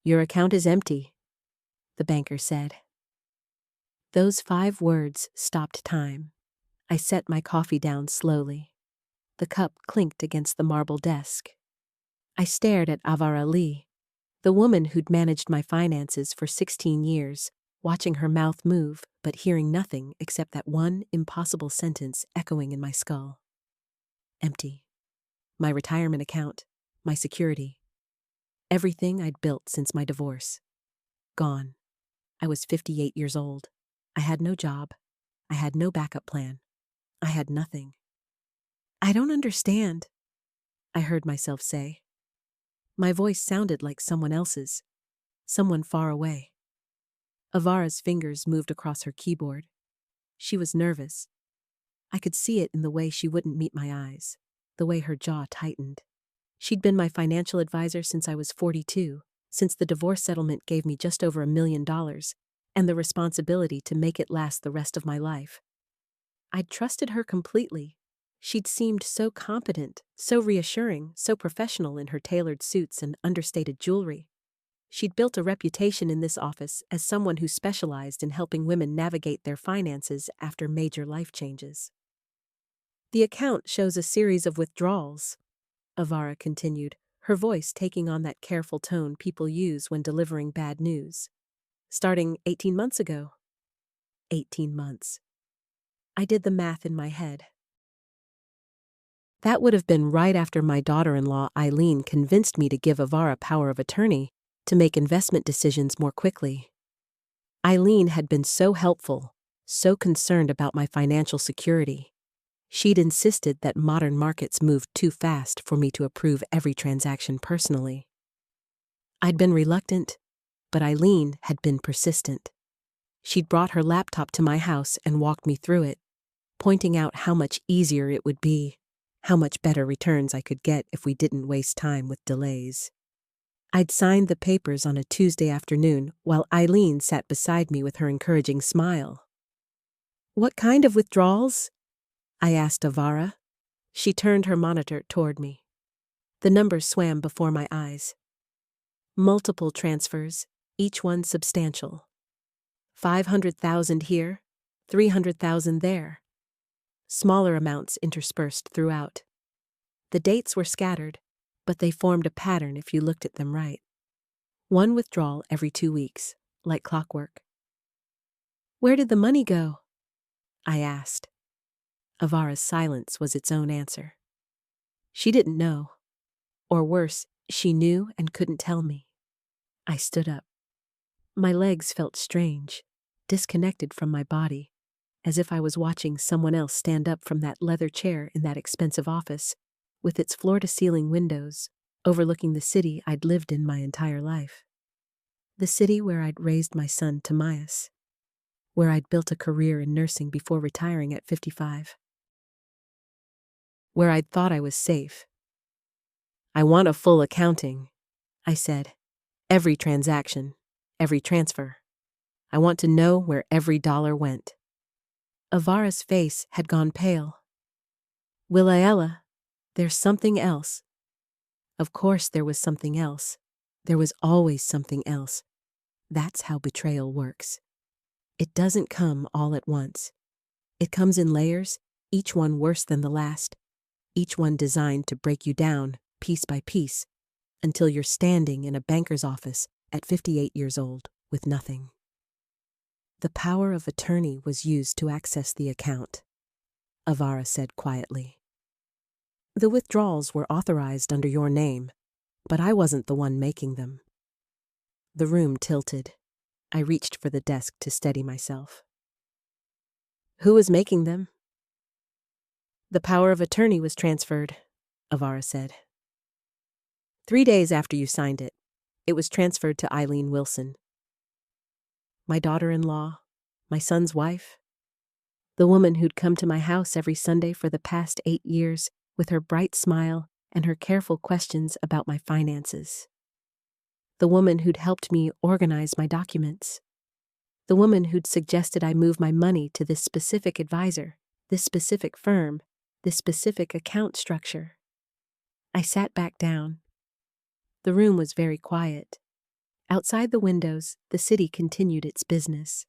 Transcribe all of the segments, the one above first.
"Your account is empty," the banker said. Those 5 words stopped time. I set my coffee down slowly. The cup clinked against the marble desk. I stared at Avara Lee, the woman who'd managed my finances for 16 years, watching her mouth move but hearing nothing except that one impossible sentence echoing in my skull. Empty. My retirement account, my security. Everything I'd built since my divorce. Gone. I was 58 years old. I had no job. I had no backup plan. I had nothing. "I don't understand," I heard myself say. My voice sounded like someone else's, someone far away. Avara's fingers moved across her keyboard. She was nervous. I could see it in the way she wouldn't meet my eyes, the way her jaw tightened. She'd been my financial advisor since I was 42, since the divorce settlement gave me just over $1 million, and the responsibility to make it last the rest of my life. I'd trusted her completely. She'd seemed so competent, so reassuring, so professional in her tailored suits and understated jewelry. She'd built a reputation in this office as someone who specialized in helping women navigate their finances after major life changes. "The account shows a series of withdrawals," Avara continued, her voice taking on that careful tone people use when delivering bad news. "Starting 18 months ago." 18 months. I did the math in my head. That would have been right after my daughter-in-law Eileen convinced me to give Avara power of attorney to make investment decisions more quickly. Eileen had been so helpful, so concerned about my financial security. She'd insisted that modern markets moved too fast for me to approve every transaction personally. I'd been reluctant, but Eileen had been persistent. She'd brought her laptop to my house and walked me through it, pointing out how much easier it would be, how much better returns I could get if we didn't waste time with delays. I'd signed the papers on a Tuesday afternoon while Eileen sat beside me with her encouraging smile. "What kind of withdrawals?" I asked Avara. She turned her monitor toward me. The numbers swam before my eyes. Multiple transfers, each one substantial. 500,000 here, 300,000 there. Smaller amounts interspersed throughout. The dates were scattered, but they formed a pattern if you looked at them right. One withdrawal every 2 weeks, like clockwork. "Where did the money go?" I asked. Avara's silence was its own answer. She didn't know. Or worse, she knew and couldn't tell me. I stood up. My legs felt strange, disconnected from my body, as if I was watching someone else stand up from that leather chair in that expensive office, with its floor-to-ceiling windows, overlooking the city I'd lived in my entire life. The city where I'd raised my son Timaeus, where I'd built a career in nursing before retiring at 55. Where I'd thought I was safe. "I want a full accounting," I said. "Every transaction, every transfer. I want to know where every dollar went." Avara's face had gone pale. "Willaella, there's something else." Of course there was something else. There was always something else. That's how betrayal works. It doesn't come all at once. It comes in layers, each one worse than the last, each one designed to break you down, piece by piece, until you're standing in a banker's office at 58 years old with nothing. "The power of attorney was used to access the account," Avara said quietly. "The withdrawals were authorized under your name, but I wasn't the one making them." The room tilted. I reached for the desk to steady myself. "Who was making them?" "The power of attorney was transferred," Avara said. 3 days after you signed it, it was transferred to Eileen Wilson. My daughter-in-law, my son's wife, the woman who'd come to my house every Sunday for the past 8 years with her bright smile and her careful questions about my finances. The woman who'd helped me organize my documents. The woman who'd suggested I move my money to this specific advisor, this specific firm, this specific account structure. I sat back down. The room was very quiet. Outside the windows, the city continued its business.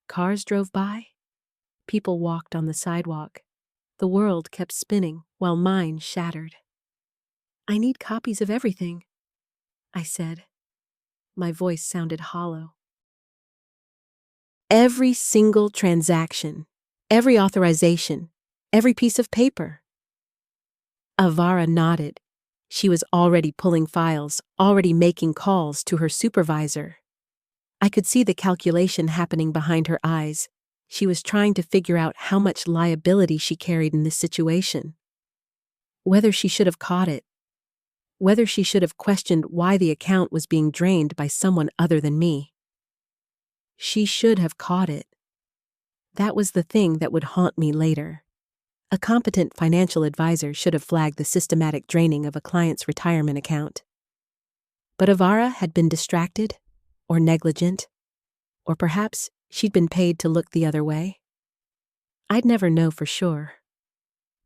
Cars drove by. People walked on the sidewalk. The world kept spinning while mine shattered. "I need copies of everything," I said. My voice sounded hollow. "Every single transaction, every authorization, every piece of paper." Avara nodded. She was already pulling files, already making calls to her supervisor. I could see the calculation happening behind her eyes. She was trying to figure out how much liability she carried in this situation. Whether she should have caught it. Whether she should have questioned why the account was being drained by someone other than me. She should have caught it. That was the thing that would haunt me later. A competent financial advisor should have flagged the systematic draining of a client's retirement account. But Avara had been distracted, or negligent, or perhaps she'd been paid to look the other way. I'd never know for sure.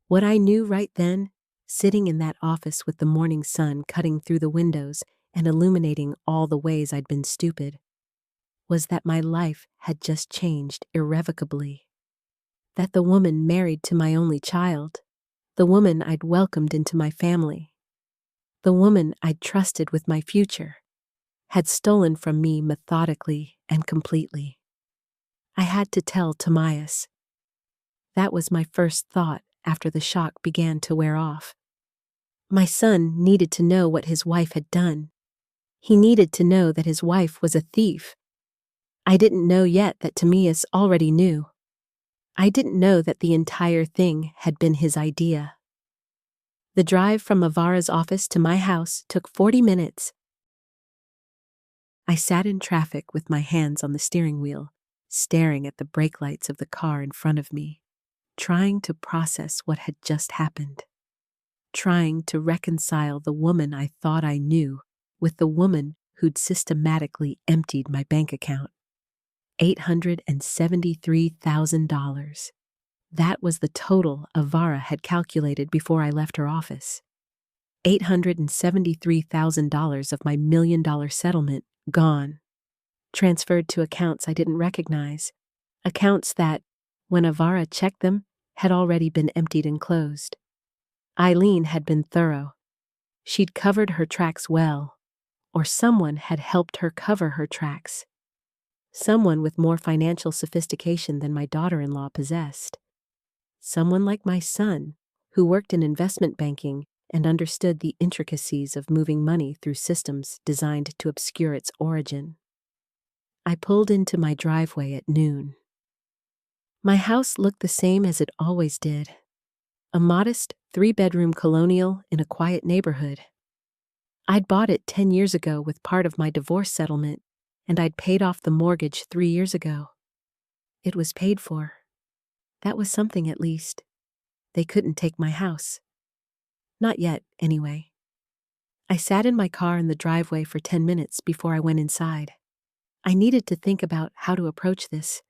What I knew right then, sitting in that office with the morning sun cutting through the windows and illuminating all the ways I'd been stupid, was that my life had just changed irrevocably. That the woman married to my only child, the woman I'd welcomed into my family, the woman I'd trusted with my future, had stolen from me methodically and completely. I had to tell Tomias. That was my first thought after the shock began to wear off. My son needed to know what his wife had done. He needed to know that his wife was a thief. I didn't know yet that Tomias already knew. I didn't know that the entire thing had been his idea. The drive from Avara's office to my house took 40 minutes. I sat in traffic with my hands on the steering wheel, staring at the brake lights of the car in front of me, trying to process what had just happened, trying to reconcile the woman I thought I knew with the woman who'd systematically emptied my bank account. $873,000. That was the total Avara had calculated before I left her office. $873,000 of my $1 million settlement gone, transferred to accounts I didn't recognize, accounts that, when Avara checked them, had already been emptied and closed. Eileen had been thorough. She'd covered her tracks well, or someone had helped her cover her tracks. Someone with more financial sophistication than my daughter-in-law possessed. Someone like my son, who worked in investment banking and understood the intricacies of moving money through systems designed to obscure its origin. I pulled into my driveway at noon. My house looked the same as it always did. A modest 3-bedroom colonial in a quiet neighborhood. I'd bought it 10 years ago with part of my divorce settlement, and I'd paid off the mortgage 3 years ago. It was paid for. That was something at least. They couldn't take my house. Not yet, anyway. I sat in my car in the driveway for 10 minutes before I went inside. I needed to think about how to approach this.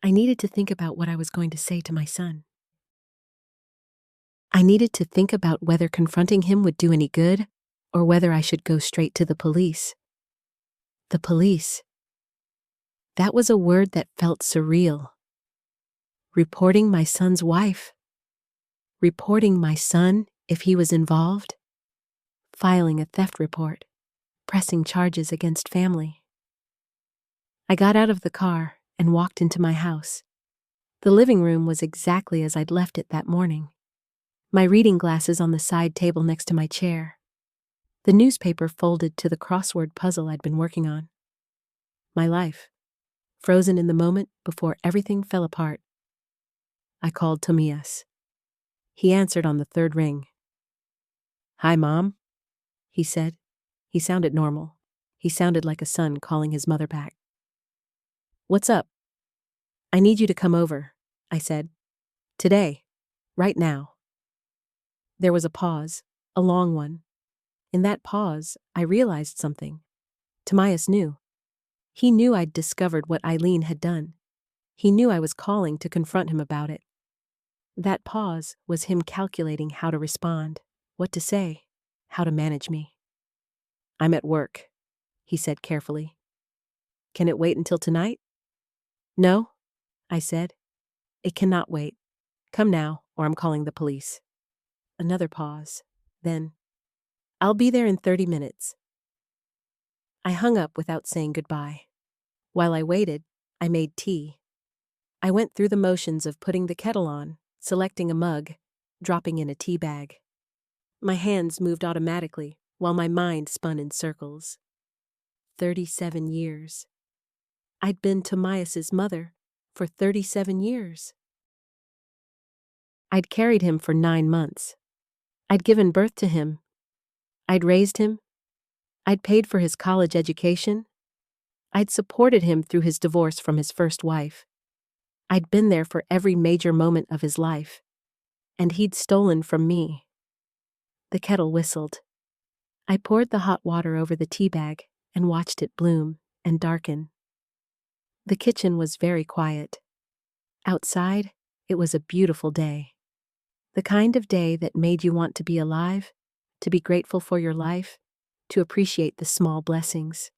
I needed to think about what I was going to say to my son. I needed to think about whether confronting him would do any good, or whether I should go straight to the police. The police. That was a word that felt surreal. Reporting my son's wife. Reporting my son if he was involved. Filing a theft report. Pressing charges against family. I got out of the car and walked into my house. The living room was exactly as I'd left it that morning. My reading glasses on the side table next to my chair. The newspaper folded to the crossword puzzle I'd been working on. My life, frozen in the moment before everything fell apart. I called Tomias. He answered on the 3rd ring. "Hi, Mom," he said. He sounded normal. He sounded like a son calling his mother back. "What's up?" "I need you to come over," I said. "Today. Right now." There was a pause, a long one. In that pause, I realized something. Tomias knew. He knew I'd discovered what Eileen had done. He knew I was calling to confront him about it. That pause was him calculating how to respond, what to say, how to manage me. "I'm at work," he said carefully. Can it wait until tonight? No, I said. It cannot wait. Come now, or I'm calling the police. Another pause. Then, I'll be there in 30 minutes. I hung up without saying goodbye. While I waited, I made tea. I went through the motions of putting the kettle on, selecting a mug, dropping in a tea bag. My hands moved automatically, while my mind spun in circles. 37 years. I'd been Tomias's mother for 37 years. I'd carried him for 9 months. I'd given birth to him. I'd raised him. I'd paid for his college education. I'd supported him through his divorce from his first wife. I'd been there for every major moment of his life. And he'd stolen from me. The kettle whistled. I poured the hot water over the tea bag and watched it bloom and darken. The kitchen was very quiet. Outside, it was a beautiful day. The kind of day that made you want to be alive, to be grateful for your life, to appreciate the small blessings.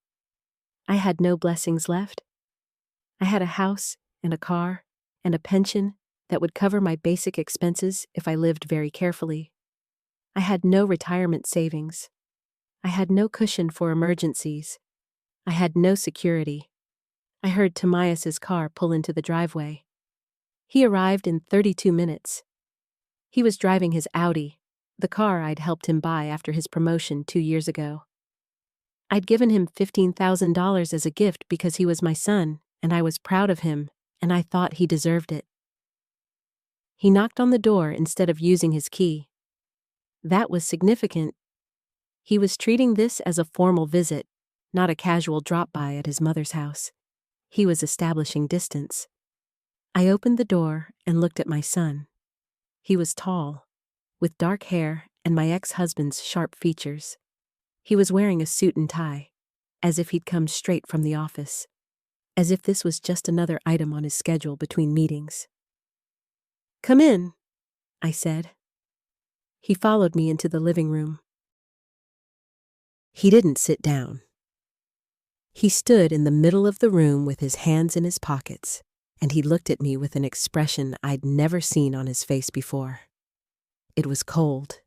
I had no blessings left. I had a house and a car and a pension that would cover my basic expenses if I lived very carefully. I had no retirement savings. I had no cushion for emergencies. I had no security. I heard Tomias's car pull into the driveway. He arrived in 32 minutes. He was driving his Audi, the car I'd helped him buy after his promotion 2 years ago. I'd given him $15,000 as a gift because he was my son, and I was proud of him, and I thought he deserved it. He knocked on the door instead of using his key. That was significant. He was treating this as a formal visit, not a casual drop-by at his mother's house. He was establishing distance. I opened the door and looked at my son. He was tall, with dark hair and my ex-husband's sharp features. He was wearing a suit and tie, as if he'd come straight from the office, as if this was just another item on his schedule between meetings. "Come in," I said. He followed me into the living room. He didn't sit down. He stood in the middle of the room with his hands in his pockets, and he looked at me with an expression I'd never seen on his face before. It was cold,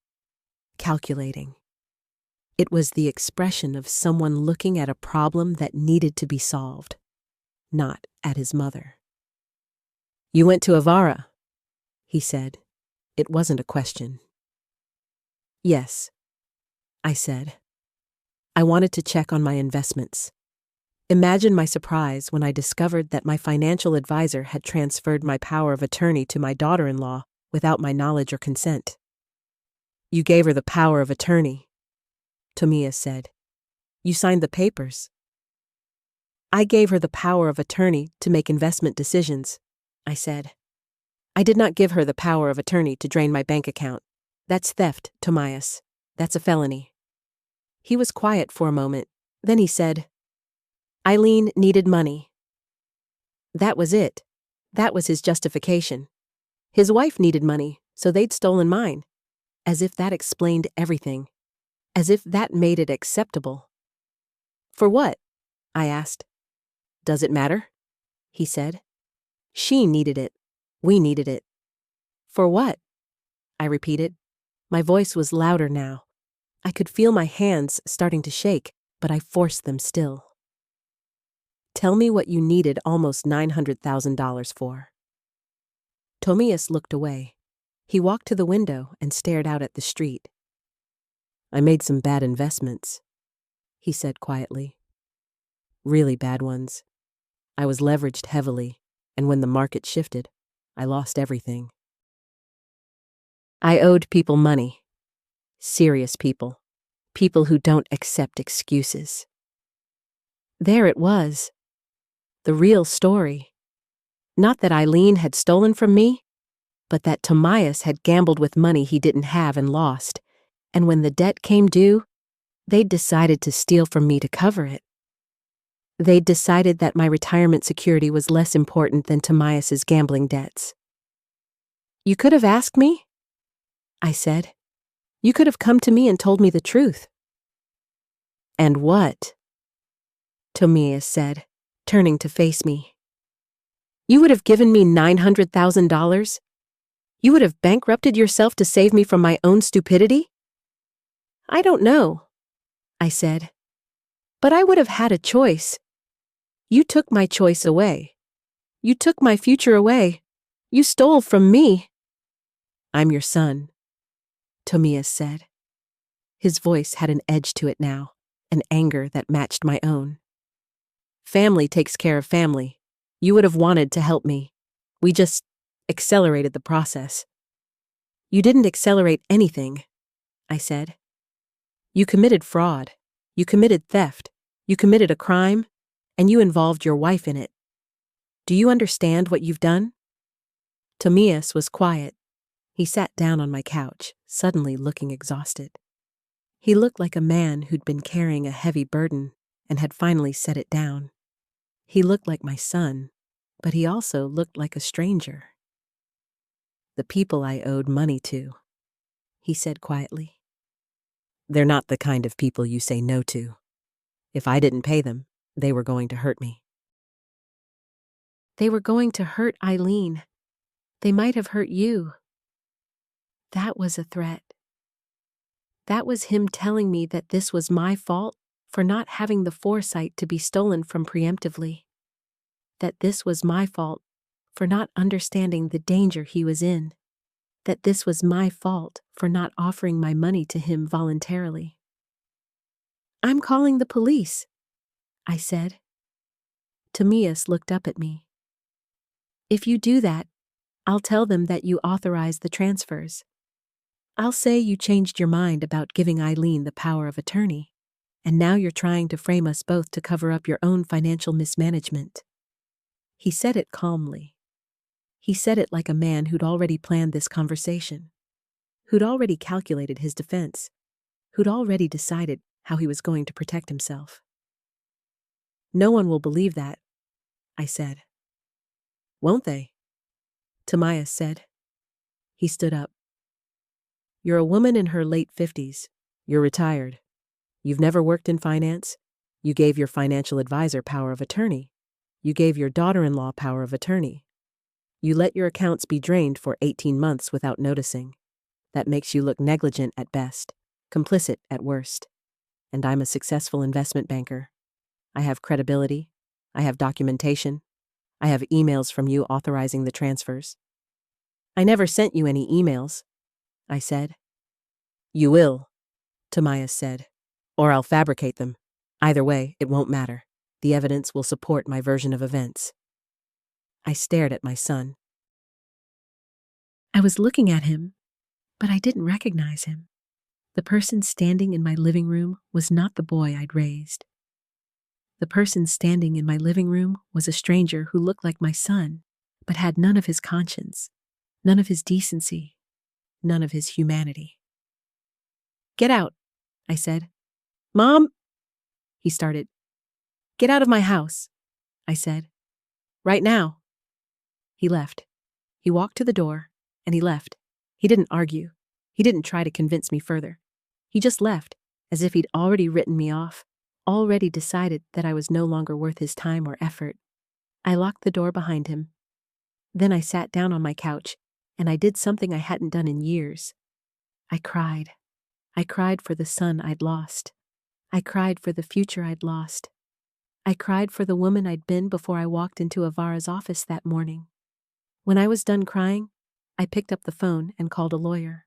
calculating. It was the expression of someone looking at a problem that needed to be solved, not at his mother. "You went to Avara," he said. It wasn't a question. "Yes," I said. I wanted to check on my investments. Imagine my surprise when I discovered that my financial advisor had transferred my power of attorney to my daughter-in-law without my knowledge or consent. "You gave her the power of attorney," Tomias said. "You signed the papers." "I gave her the power of attorney to make investment decisions," I said. "I did not give her the power of attorney to drain my bank account. That's theft, Tomias. That's a felony." He was quiet for a moment. Then he said, "Eileen needed money." That was it. That was his justification. His wife needed money, so they'd stolen mine. As if that explained everything. As if that made it acceptable. "For what?" I asked. "Does it matter?" he said. "She needed it. We needed it." "For what?" I repeated. My voice was louder now. I could feel my hands starting to shake, but I forced them still. "Tell me what you needed almost $900,000 for." Tomias looked away. He walked to the window and stared out at the street. "I made some bad investments," he said quietly. "Really bad ones. I was leveraged heavily, and when the market shifted, I lost everything. I owed people money. Serious people. People who don't accept excuses." There it was. The real story. Not that Eileen had stolen from me, but that Tomias had gambled with money he didn't have and lost, and when the debt came due, they'd decided to steal from me to cover it. They'd decided that my retirement security was less important than Tomias's gambling debts. "You could have asked me," I said. "You could have come to me and told me the truth." "And what?" Tomias said, turning to face me. You would have given me $900,000? You would have bankrupted yourself to save me from my own stupidity? I don't know, I said. But I would have had a choice. You took my choice away. You took my future away. You stole from me. I'm your son, Tomias said. His voice had an edge to it now, an anger that matched my own. Family takes care of family. You would have wanted to help me. We just accelerated the process. You didn't accelerate anything, I said. You committed fraud. You committed theft. You committed a crime, and you involved your wife in it. Do you understand what you've done? Tomias was quiet. He sat down on my couch, suddenly looking exhausted. He looked like a man who'd been carrying a heavy burden and had finally set it down. He looked like my son, but he also looked like a stranger. The people I owed money to, he said quietly. They're not the kind of people you say no to. If I didn't pay them, they were going to hurt me. They were going to hurt Eileen. They might have hurt you. That was a threat. That was him telling me that this was my fault for not having the foresight to be stolen from preemptively. That this was my fault for not understanding the danger he was in. That this was my fault for not offering my money to him voluntarily. I'm calling the police, I said. Tomias looked up at me. If you do that, I'll tell them that you authorized the transfers. I'll say you changed your mind about giving Eileen the power of attorney, and now you're trying to frame us both to cover up your own financial mismanagement. He said it calmly. He said it like a man who'd already planned this conversation, who'd already calculated his defense, who'd already decided how he was going to protect himself. No one will believe that, I said. Won't they? Tomias said. He stood up. You're a woman in her late 50s. You're retired. You've never worked in finance. You gave your financial advisor power of attorney. You gave your daughter-in-law power of attorney. You let your accounts be drained for 18 months without noticing. That makes you look negligent at best, complicit at worst. And I'm a successful investment banker. I have credibility. I have documentation. I have emails from you authorizing the transfers. I never sent you any emails, I said. You will, Tomias said, or I'll fabricate them. Either way, it won't matter. The evidence will support my version of events. I stared at my son. I was looking at him, but I didn't recognize him. The person standing in my living room was not the boy I'd raised. The person standing in my living room was a stranger who looked like my son, but had none of his conscience, none of his decency, none of his humanity. Get out, I said. Mom, he started. Get out of my house, I said. Right now. He left. He walked to the door, and he left. He didn't argue. He didn't try to convince me further. He just left, as if he'd already written me off, already decided that I was no longer worth his time or effort. I locked the door behind him. Then I sat down on my couch, and I did something I hadn't done in years. I cried. I cried for the son I'd lost. I cried for the future I'd lost. I cried for the woman I'd been before I walked into Avara's office that morning. When I was done crying, I picked up the phone and called a lawyer.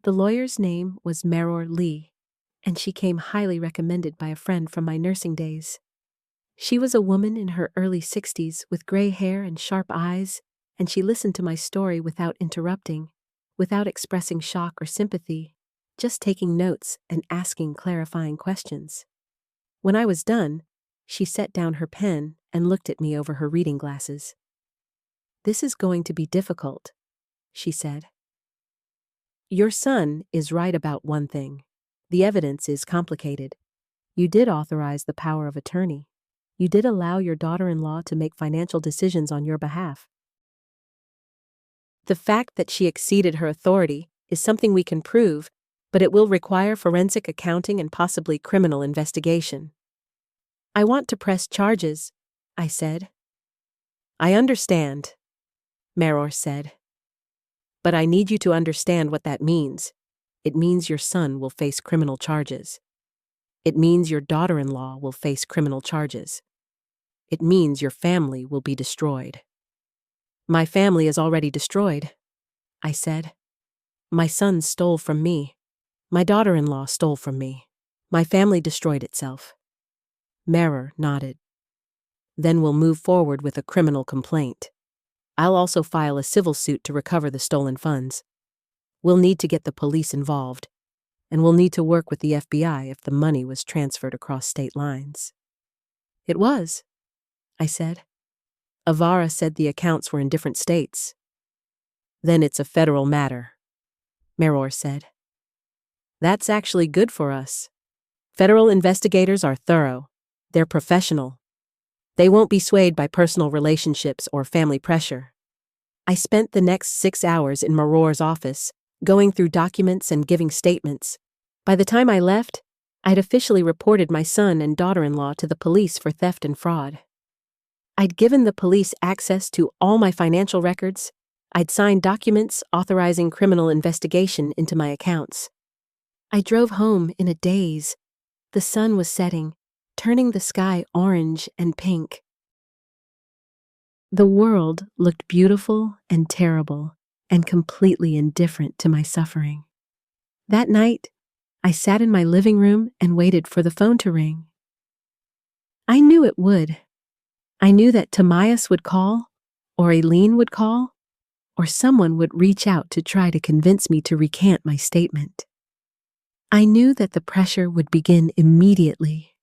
The lawyer's name was Meror Lee, and she came highly recommended by a friend from my nursing days. She was a woman in her early 60s with gray hair and sharp eyes, and she listened to my story without interrupting, without expressing shock or sympathy, just taking notes and asking clarifying questions. When I was done, she set down her pen and looked at me over her reading glasses. This is going to be difficult, she said. Your son is right about one thing. The evidence is complicated. You did authorize the power of attorney. You did allow your daughter-in-law to make financial decisions on your behalf. The fact that she exceeded her authority is something we can prove, but it will require forensic accounting and possibly criminal investigation. I want to press charges, I said. I understand, Maror said. But I need you to understand what that means. It means your son will face criminal charges. It means your daughter-in-law will face criminal charges. It means your family will be destroyed. My family is already destroyed, I said. My son stole from me. My daughter-in-law stole from me. My family destroyed itself. Maror nodded. Then we'll move forward with a criminal complaint. I'll also file a civil suit to recover the stolen funds. We'll need to get the police involved, and we'll need to work with the FBI if the money was transferred across state lines. It was, I said. Avara said the accounts were in different states. Then it's a federal matter, Maror said. That's actually good for us. Federal investigators are thorough. They're professional. They won't be swayed by personal relationships or family pressure. I spent the next 6 hours in Maror's office, going through documents and giving statements. By the time I left, I'd officially reported my son and daughter-in-law to the police for theft and fraud. I'd given the police access to all my financial records. I'd signed documents authorizing criminal investigation into my accounts. I drove home in a daze. The sun was setting, turning the sky orange and pink. The world looked beautiful and terrible and completely indifferent to my suffering. That night, I sat in my living room and waited for the phone to ring. I knew it would. I knew that Tomias would call, or Aileen would call, or someone would reach out to try to convince me to recant my statement. I knew that the pressure would begin immediately,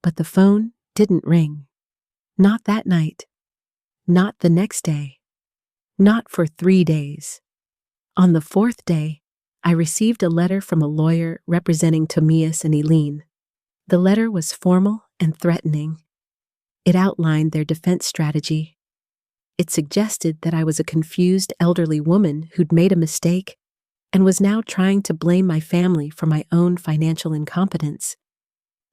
but the phone didn't ring. Not that night. Not the next day. Not for 3 days. On the 4th day, I received a letter from a lawyer representing Tomias and Aileen. The letter was formal and threatening. It outlined their defense strategy. It suggested that I was a confused elderly woman who'd made a mistake and was now trying to blame my family for my own financial incompetence.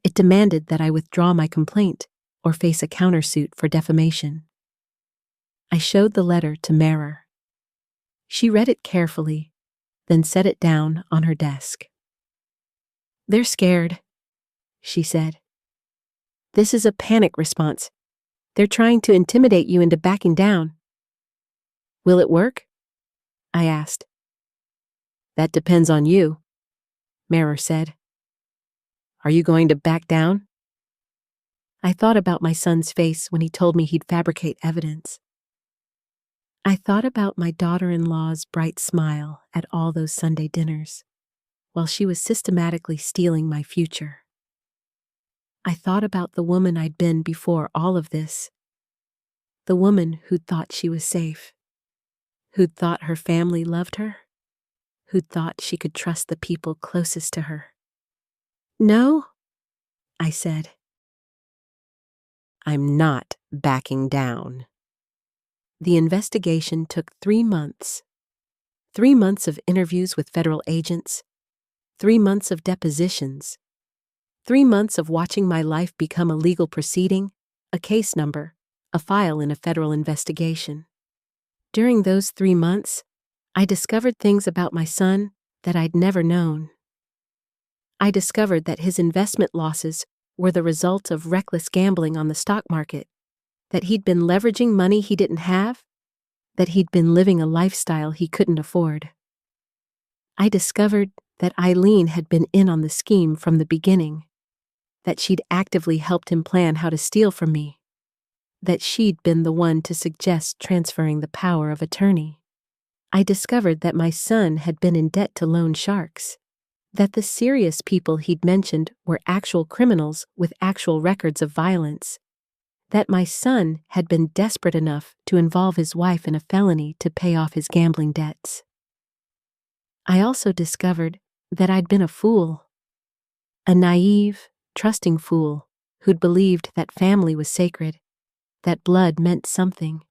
It demanded that I withdraw my complaint or face a countersuit for defamation. I showed the letter to Maror. She read it carefully, then set it down on her desk. "They're scared," she said. "This is a panic response. They're trying to intimidate you into backing down." "Will it work?" I asked. "That depends on you," Maror said. "Are you going to back down?" I thought about my son's face when he told me he'd fabricate evidence. I thought about my daughter-in-law's bright smile at all those Sunday dinners, while she was systematically stealing my future. I thought about the woman I'd been before all of this, the woman who'd thought she was safe, who'd thought her family loved her, who'd thought she could trust the people closest to her. "No," I said. "I'm not backing down." The investigation took 3 months. 3 months of interviews with federal agents, 3 months of depositions, 3 months of watching my life become a legal proceeding, a case number, a file in a federal investigation. During those 3 months, I discovered things about my son that I'd never known. I discovered that his investment losses were the result of reckless gambling on the stock market, that he'd been leveraging money he didn't have, that he'd been living a lifestyle he couldn't afford. I discovered that Aileen had been in on the scheme from the beginning, that she'd actively helped him plan how to steal from me, that she'd been the one to suggest transferring the power of attorney. I discovered that my son had been in debt to loan sharks, that the serious people he'd mentioned were actual criminals with actual records of violence, that my son had been desperate enough to involve his wife in a felony to pay off his gambling debts. I also discovered that I'd been a fool, a naive, trusting fool who'd believed that family was sacred, that blood meant something,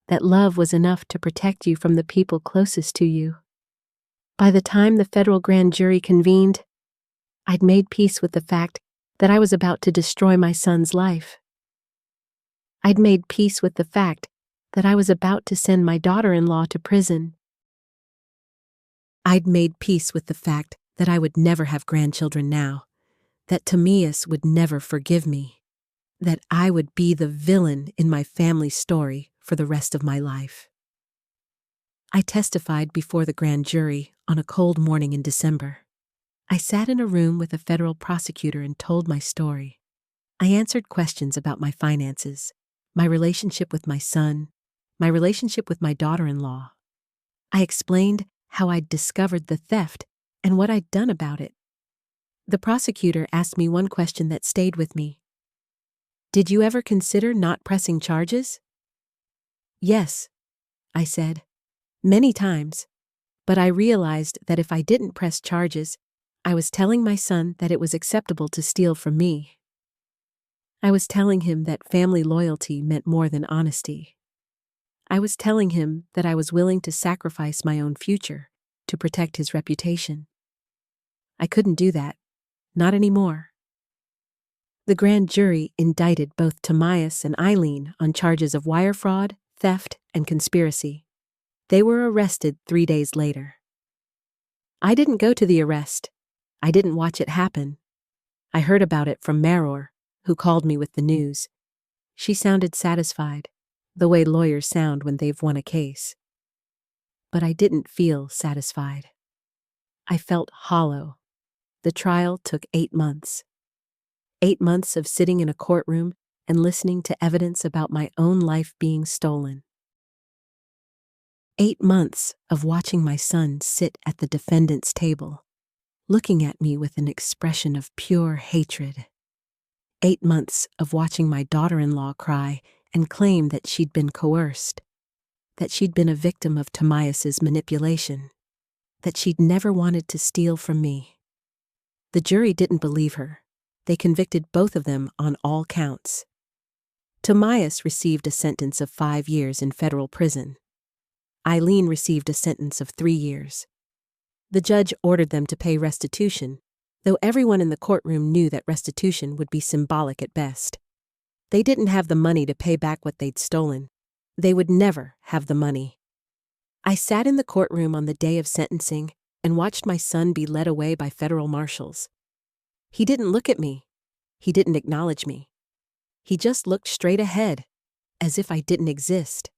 that love was enough to protect you from the people closest to you. By the time the federal grand jury convened, I'd made peace with the fact that I was about to destroy my son's life. I'd made peace with the fact that I was about to send my daughter-in-law to prison. I'd made peace with the fact that I would never have grandchildren now, that Timaeus would never forgive me, that I would be the villain in my family story for the rest of my life. I testified before the grand jury on a cold morning in December. I sat in a room with a federal prosecutor and told my story. I answered questions about my finances, my relationship with my son, my relationship with my daughter-in-law. I explained how I'd discovered the theft and what I'd done about it. The prosecutor asked me one question that stayed with me. "Did you ever consider not pressing charges?" "Yes," I said, "many times. But I realized that if I didn't press charges, I was telling my son that it was acceptable to steal from me. I was telling him that family loyalty meant more than honesty. I was telling him that I was willing to sacrifice my own future to protect his reputation. I couldn't do that. Not anymore." The grand jury indicted both Timaeus and Eileen on charges of wire fraud, theft, and conspiracy. They were arrested 3 days later. I didn't go to the arrest. I didn't watch it happen. I heard about it from Maror, who called me with the news. She sounded satisfied, the way lawyers sound when they've won a case. But I didn't feel satisfied. I felt hollow. The trial took 8 months. 8 months of sitting in a courtroom and listening to evidence about my own life being stolen. 8 months of watching my son sit at the defendant's table, looking at me with an expression of pure hatred. 8 months of watching my daughter-in-law cry and claim that she'd been coerced, that she'd been a victim of Timaeus's manipulation, that she'd never wanted to steal from me. The jury didn't believe her. They convicted both of them on all counts. Timaeus received a sentence of 5 years in federal prison. Eileen received a sentence of 3 years. The judge ordered them to pay restitution, though everyone in the courtroom knew that restitution would be symbolic at best. They didn't have the money to pay back what they'd stolen. They would never have the money. I sat in the courtroom on the day of sentencing and watched my son be led away by federal marshals. He didn't look at me. He didn't acknowledge me. He just looked straight ahead, as if I didn't exist,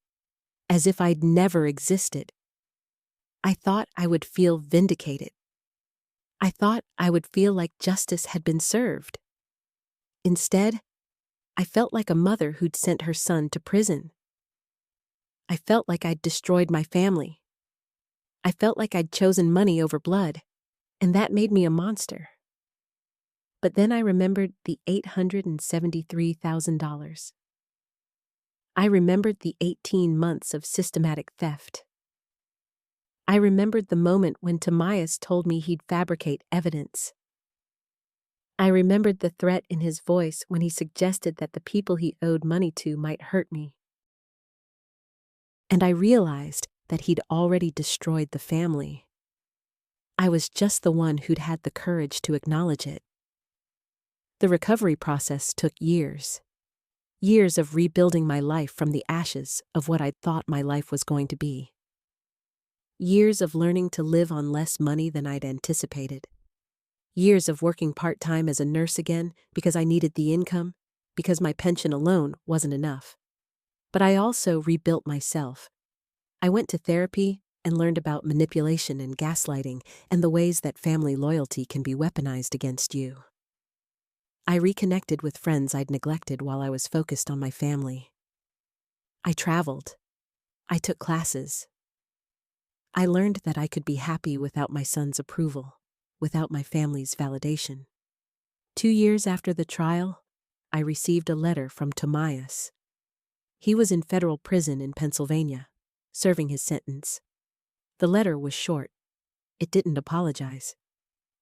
as if I'd never existed. I thought I would feel vindicated. I thought I would feel like justice had been served. Instead, I felt like a mother who'd sent her son to prison. I felt like I'd destroyed my family. I felt like I'd chosen money over blood, and that made me a monster. But then I remembered the $873,000. I remembered the 18 months of systematic theft. I remembered the moment when Timaeus told me he'd fabricate evidence. I remembered the threat in his voice when he suggested that the people he owed money to might hurt me. And I realized that he'd already destroyed the family. I was just the one who'd had the courage to acknowledge it. The recovery process took years. Years of rebuilding my life from the ashes of what I'd thought my life was going to be. Years of learning to live on less money than I'd anticipated. Years of working part-time as a nurse again because I needed the income, because my pension alone wasn't enough. But I also rebuilt myself. I went to therapy and learned about manipulation and gaslighting and the ways that family loyalty can be weaponized against you. I reconnected with friends I'd neglected while I was focused on my family. I traveled. I took classes. I learned that I could be happy without my son's approval, without my family's validation. 2 years after the trial, I received a letter from Timaeus. He was in federal prison in Pennsylvania, serving his sentence. The letter was short. It didn't apologize.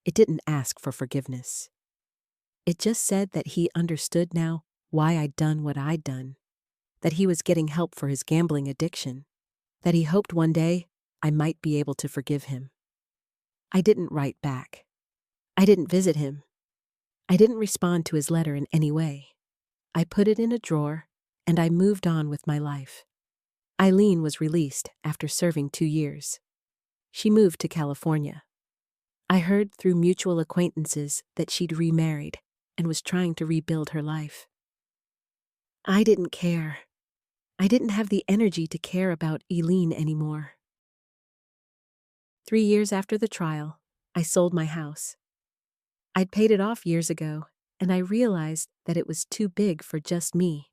It didn't ask for forgiveness. It just said that he understood now why I'd done what I'd done, that he was getting help for his gambling addiction, that he hoped one day I might be able to forgive him. I didn't write back. I didn't visit him. I didn't respond to his letter in any way. I put it in a drawer, and I moved on with my life. Eileen was released after serving 2 years. She moved to California. I heard through mutual acquaintances that she'd remarried and was trying to rebuild her life. I didn't care. I didn't have the energy to care about Eileen anymore. 3 years after the trial, I sold my house. I'd paid it off years ago, and I realized that it was too big for just me,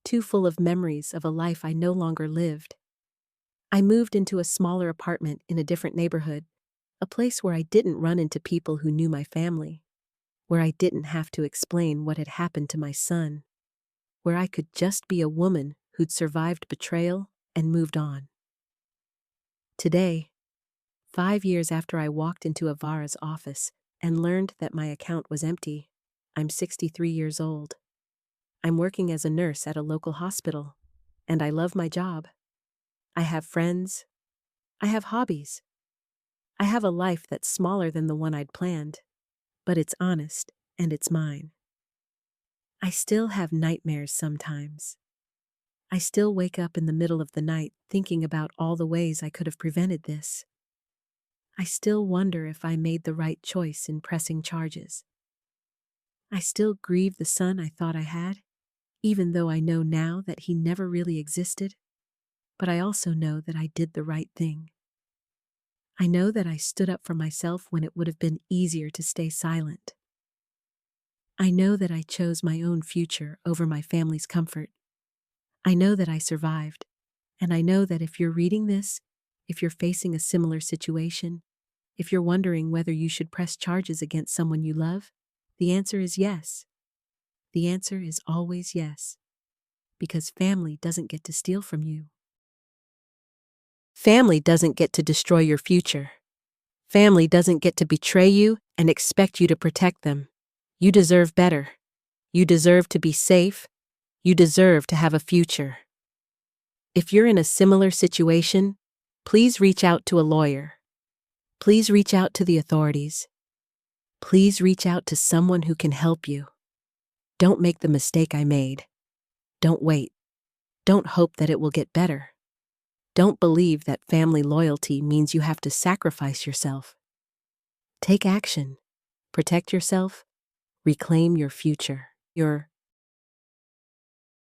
too full of memories of a life I no longer lived. I moved into a smaller apartment in a different neighborhood, a place where I didn't run into people who knew my family, where I didn't have to explain what had happened to my son, where I could just be a woman who'd survived betrayal and moved on. Today, 5 years after I walked into Avara's office and learned that my account was empty, I'm 63 years old. I'm working as a nurse at a local hospital, and I love my job. I have friends. I have hobbies. I have a life that's smaller than the one I'd planned, but it's honest and it's mine. I still have nightmares sometimes. I still wake up in the middle of the night thinking about all the ways I could have prevented this. I still wonder if I made the right choice in pressing charges. I still grieve the son I thought I had, even though I know now that he never really existed. But I also know that I did the right thing. I know that I stood up for myself when it would have been easier to stay silent. I know that I chose my own future over my family's comfort. I know that I survived, and I know that if you're reading this, if you're facing a similar situation, if you're wondering whether you should press charges against someone you love, the answer is yes. The answer is always yes, because family doesn't get to steal from you. Family doesn't get to destroy your future. Family doesn't get to betray you and expect you to protect them. You deserve better. You deserve to be safe. You deserve to have a future. If you're in a similar situation, please reach out to a lawyer. Please reach out to the authorities. Please reach out to someone who can help you. Don't make the mistake I made. Don't wait. Don't hope that it will get better. Don't believe that family loyalty means you have to sacrifice yourself. Take action. Protect yourself. Reclaim your future. Your